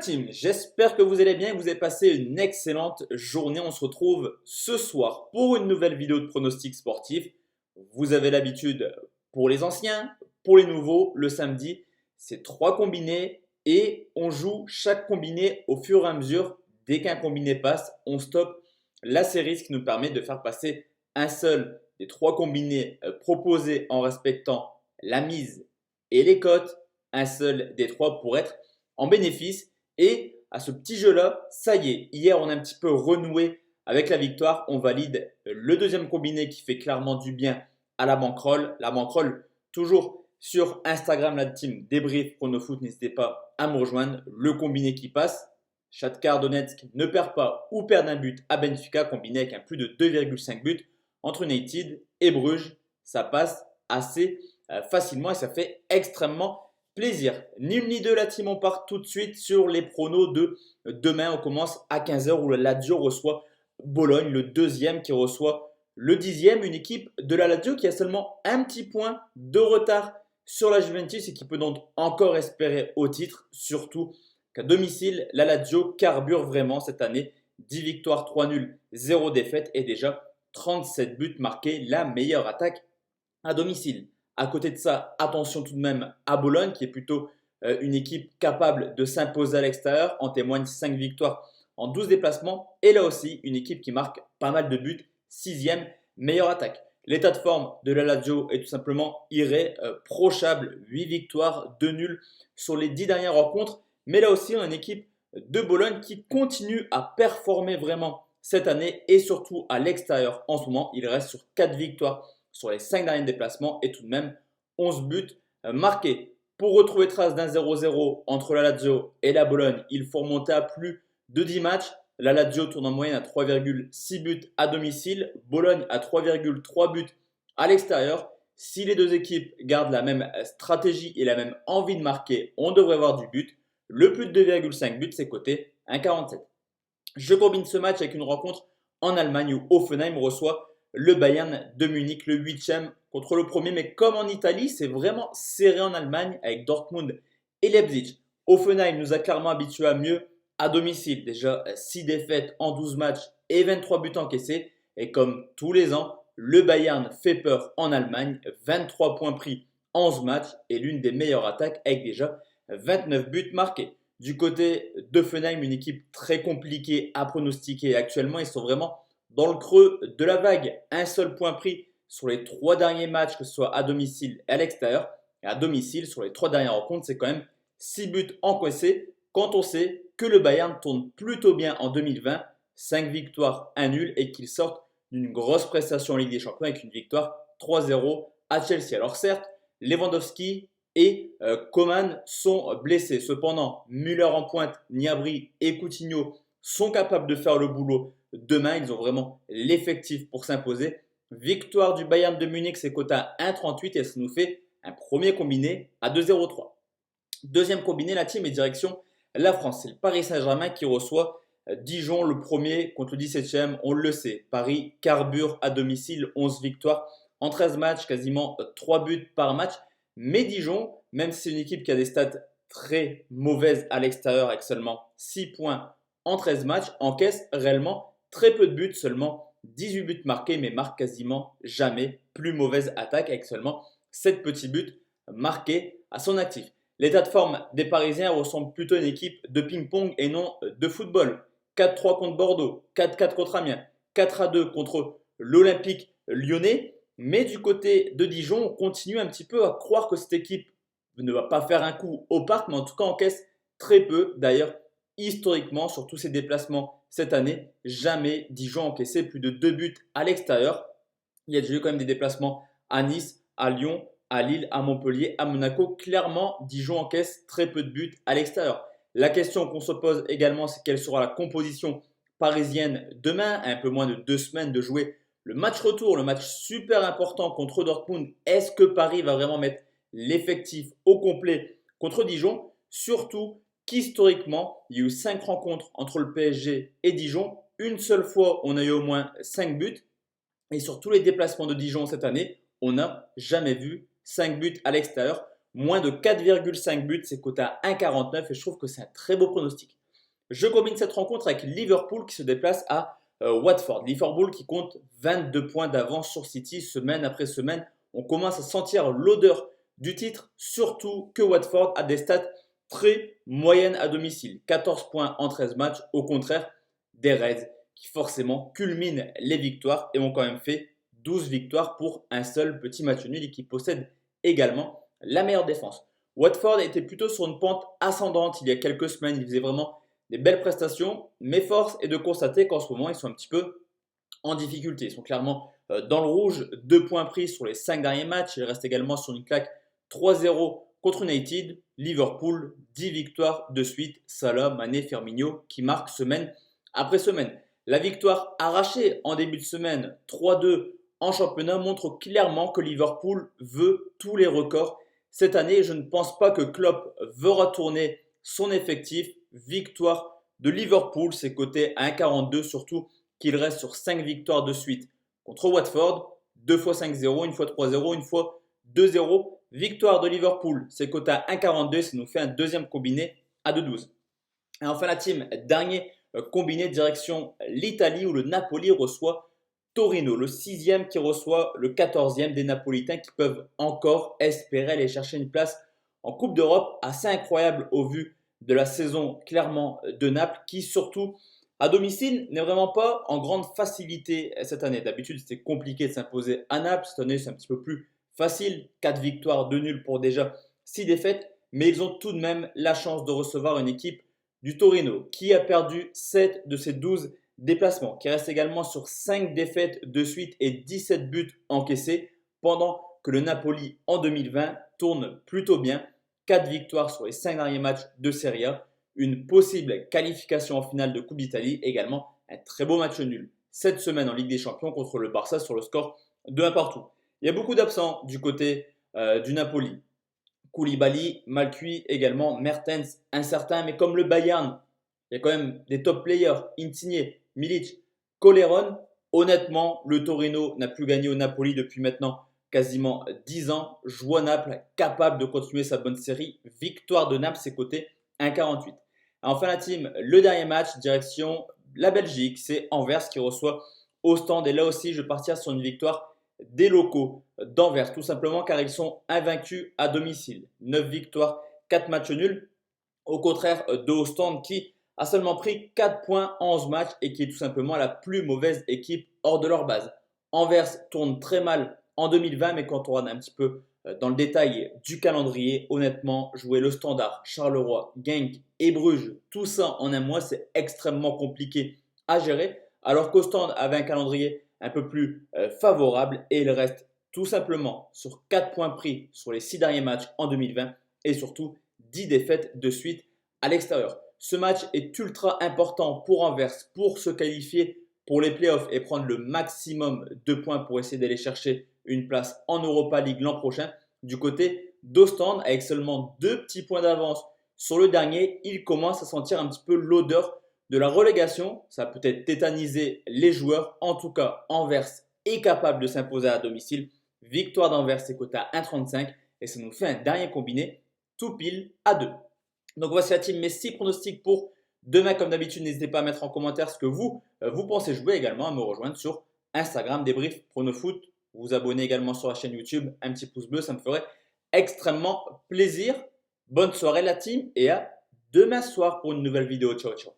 team, j'espère que vous allez bien, que vous avez passé une excellente journée. On se retrouve ce soir pour une nouvelle vidéo de pronostic sportif. Vous avez l'habitude pour les anciens, pour les nouveaux, le samedi, c'est 3 combinés et on joue chaque combiné au fur et à mesure. Dès qu'un combiné passe, on stoppe la série, ce qui nous permet de faire passer un seul des 3 combinés proposés en respectant la mise et les cotes, un seul des 3 pour être en bénéfice. Et à ce petit jeu-là, ça y est, hier on a un petit peu renoué avec la victoire. On valide le deuxième combiné qui fait clairement du bien à la bankroll. La bankroll, toujours sur Instagram, la team débrief pronofoot, n'hésitez pas à me rejoindre. Le combiné qui passe, Shakhtar Donetsk ne perd pas ou perd un but à Benfica, combiné avec un plus de 2,5 buts entre United et Bruges. Ça passe assez facilement et ça fait extrêmement plaisir. Ni une ni deux, la team, on part tout de suite sur les pronos de demain. On commence à 15h où la Lazio reçoit Bologne, le deuxième qui reçoit le 10e. Une équipe de la Lazio qui a seulement un petit point de retard sur la Juventus et qui peut donc encore espérer au titre. Surtout qu'à domicile, la Lazio carbure vraiment cette année. 10 victoires, 3 nuls, 0 défaites et déjà 37 buts marqués. La meilleure attaque à domicile. À côté de ça, attention tout de même à Bologne qui est plutôt une équipe capable de s'imposer à l'extérieur. En témoigne 5 victoires en 12 déplacements. Et là aussi, une équipe qui marque pas mal de buts. 6e meilleure attaque. L'état de forme de la Lazio est tout simplement irréprochable. 8 victoires, 2 nuls sur les 10 dernières rencontres. Mais là aussi, on a une équipe de Bologne qui continue à performer vraiment cette année et surtout à l'extérieur en ce moment. Il reste sur 4 victoires sur les 5 derniers déplacements et tout de même 11 buts marqués. Pour retrouver trace d'un 0-0 entre la Lazio et la Bologne, il faut remonter à plus de 10 matchs. La Lazio tourne en moyenne à 3,6 buts à domicile, Bologne à 3,3 buts à l'extérieur. Si les deux équipes gardent la même stratégie et la même envie de marquer, on devrait avoir du but. Le plus de 2,5 buts, c'est coté 1,47. Je combine ce match avec une rencontre en Allemagne où Hoffenheim reçoit le Bayern de Munich, le 8e contre le premier. Mais comme en Italie, c'est vraiment serré en Allemagne avec Dortmund et Leipzig. Hoffenheim nous a clairement habitués à mieux à domicile. Déjà 6 défaites en 12 matchs et 23 buts encaissés. Et comme tous les ans, le Bayern fait peur en Allemagne. 23 points pris en 11 matchs et l'une des meilleures attaques avec déjà 29 buts marqués. Du côté d'Hoffenheim, une équipe très compliquée à pronostiquer. Actuellement, ils sont vraiment dans le creux de la vague. Un seul point pris sur les 3 derniers matchs, que ce soit à domicile et à l'extérieur. Et à domicile, sur les 3 dernières rencontres, c'est quand même 6 buts encaissés. Quand on sait que le Bayern tourne plutôt bien en 2020, 5 victoires, 1 nul et qu'il sortent d'une grosse prestation en Ligue des Champions avec une victoire 3-0 à Chelsea. Alors certes, Lewandowski et Coman sont blessés. Cependant, Müller en pointe, Gnabry et Coutinho sont capables de faire le boulot demain. Ils ont vraiment l'effectif pour s'imposer. Victoire du Bayern de Munich, c'est coté à 1,38 et ça nous fait un premier combiné à 2,03. Deuxième combiné, la team est direction la France. C'est le Paris Saint-Germain qui reçoit Dijon, le premier contre le 17e. On le sait, Paris carbure à domicile, 11 victoires en 13 matchs, quasiment 3 buts par match. Mais Dijon, même si c'est une équipe qui a des stats très mauvaises à l'extérieur avec seulement 6 points en 13 matchs, encaisse réellement très peu de buts, seulement 18 buts marqués, mais marque quasiment jamais. Plus mauvaise attaque avec seulement 7 petits buts marqués à son actif. L'état de forme des Parisiens ressemble plutôt à une équipe de ping-pong et non de football. 4-3 contre Bordeaux, 4-4 contre Amiens, 4-2 contre l'Olympique lyonnais. Mais du côté de Dijon, on continue un petit peu à croire que cette équipe ne va pas faire un coup au parc, mais en tout cas encaisse très peu. D'ailleurs, historiquement, sur tous ses déplacements cette année, jamais Dijon a encaissé plus de 2 buts à l'extérieur. Il y a déjà eu quand même des déplacements à Nice, à Lyon, à Lille, à Montpellier, à Monaco. Clairement, Dijon encaisse très peu de buts à l'extérieur. La question qu'on se pose également, c'est quelle sera la composition parisienne demain, à un peu moins de 2 semaines de jouer le match retour, le match super important contre Dortmund. Est-ce que Paris va vraiment mettre l'effectif au complet contre Dijon? Surtout qu'historiquement, il y a eu 5 rencontres entre le PSG et Dijon. Une seule fois, on a eu au moins 5 buts. Et sur tous les déplacements de Dijon cette année, on n'a jamais vu 5 buts à l'extérieur. Moins de 4,5 buts, c'est coté à 1,49 et je trouve que c'est un très beau pronostic. Je combine cette rencontre avec Liverpool qui se déplace à Watford. Liverpool qui compte 22 points d'avance sur City semaine après semaine. On commence à sentir l'odeur du titre, surtout que Watford a des stats très moyennes à domicile. 14 points en 13 matchs, au contraire des Reds qui forcément culminent les victoires et ont quand même fait 12 victoires pour un seul petit match nul et qui possède également la meilleure défense. Watford était plutôt sur une pente ascendante il y a quelques semaines. Il faisait vraiment des belles prestations, mais force est de constater qu'en ce moment, ils sont un petit peu en difficulté. Ils sont clairement dans le rouge, 2 points pris sur les 5 derniers matchs. Ils restent également sur une claque 3-0 contre United. Liverpool, 10 victoires de suite. Salah, Mané, Firmino qui marquent semaine après semaine. La victoire arrachée en début de semaine, 3-2 en championnat, montre clairement que Liverpool veut tous les records cette année. Je ne pense pas que Klopp veut retourner son effectif. Victoire de Liverpool, c'est coté à 1,42, surtout qu'il reste sur 5 victoires de suite contre Watford, 2 fois 5-0, une fois 3-0, une fois 2-0. Victoire de Liverpool, c'est coté à 1,42, ça nous fait un deuxième combiné à 2,12. Et enfin la team, dernier combiné direction l'Italie où le Napoli reçoit Torino, le 6e qui reçoit le 14e des Napolitains qui peuvent encore espérer aller chercher une place en Coupe d'Europe, assez incroyable au vu de la saison clairement de Naples qui surtout à domicile n'est vraiment pas en grande facilité cette année. D'habitude c'était compliqué de s'imposer à Naples, cette année c'est un petit peu plus facile, 4 victoires, 2 nuls pour déjà 6 défaites, mais ils ont tout de même la chance de recevoir une équipe du Torino qui a perdu 7 de ses 12 déplacements, qui reste également sur 5 défaites de suite et 17 buts encaissés, pendant que le Napoli en 2020 tourne plutôt bien. 4 victoires sur les 5 derniers matchs de Serie A, une possible qualification en finale de Coupe d'Italie, également un très beau match nul cette semaine en Ligue des Champions contre le Barça sur le score de 1 partout. Il y a beaucoup d'absents du côté du Napoli. Koulibaly, mal cuit également, Mertens, incertain, mais comme le Bayern, il y a quand même des top players, Insigne, Milic, Coleron. Honnêtement, le Torino n'a plus gagné au Napoli depuis maintenant quasiment 10 ans. Joue à Naples, capable de continuer sa bonne série. Victoire de Naples, c'est coté 1,48. Enfin la team, le dernier match, direction la Belgique, c'est Anvers qui reçoit Ostende. Et là aussi, je vais partir sur une victoire des locaux d'Anvers, tout simplement car ils sont invaincus à domicile. 9 victoires, 4 matchs nuls, au contraire de Ostende qui a seulement pris 4 points en 11 matchs et qui est tout simplement la plus mauvaise équipe hors de leur base. Anvers tourne très mal en 2020, mais quand on regarde un petit peu dans le détail du calendrier, honnêtement, jouer le Standard, Charleroi, Genk et Bruges, tout ça en un mois, c'est extrêmement compliqué à gérer. Alors qu'Ostende avait un calendrier un peu plus favorable et il reste tout simplement sur 4 points pris sur les 6 derniers matchs en 2020 et surtout 10 défaites de suite à l'extérieur. Ce match est ultra important pour Anvers pour se qualifier pour les playoffs et prendre le maximum de points pour essayer d'aller chercher une place en Europa League l'an prochain. Du côté d'Ostende, avec seulement 2 petits points d'avance sur le dernier, il commence à sentir un petit peu l'odeur de la relégation. Ça peut être tétaniser les joueurs. En tout cas, Anvers est capable de s'imposer à domicile. Victoire d'Anvers, c'est coté à 1,35 et ça nous fait un dernier combiné tout pile à 2. Donc voici la team, mes 6 pronostics pour demain. Comme d'habitude, n'hésitez pas à mettre en commentaire ce que vous pensez jouer, également à me rejoindre sur Instagram, débrief pronofoot. Vous abonnez également sur la chaîne YouTube, un petit pouce bleu, ça me ferait extrêmement plaisir. Bonne soirée la team et à demain soir pour une nouvelle vidéo. Ciao, ciao.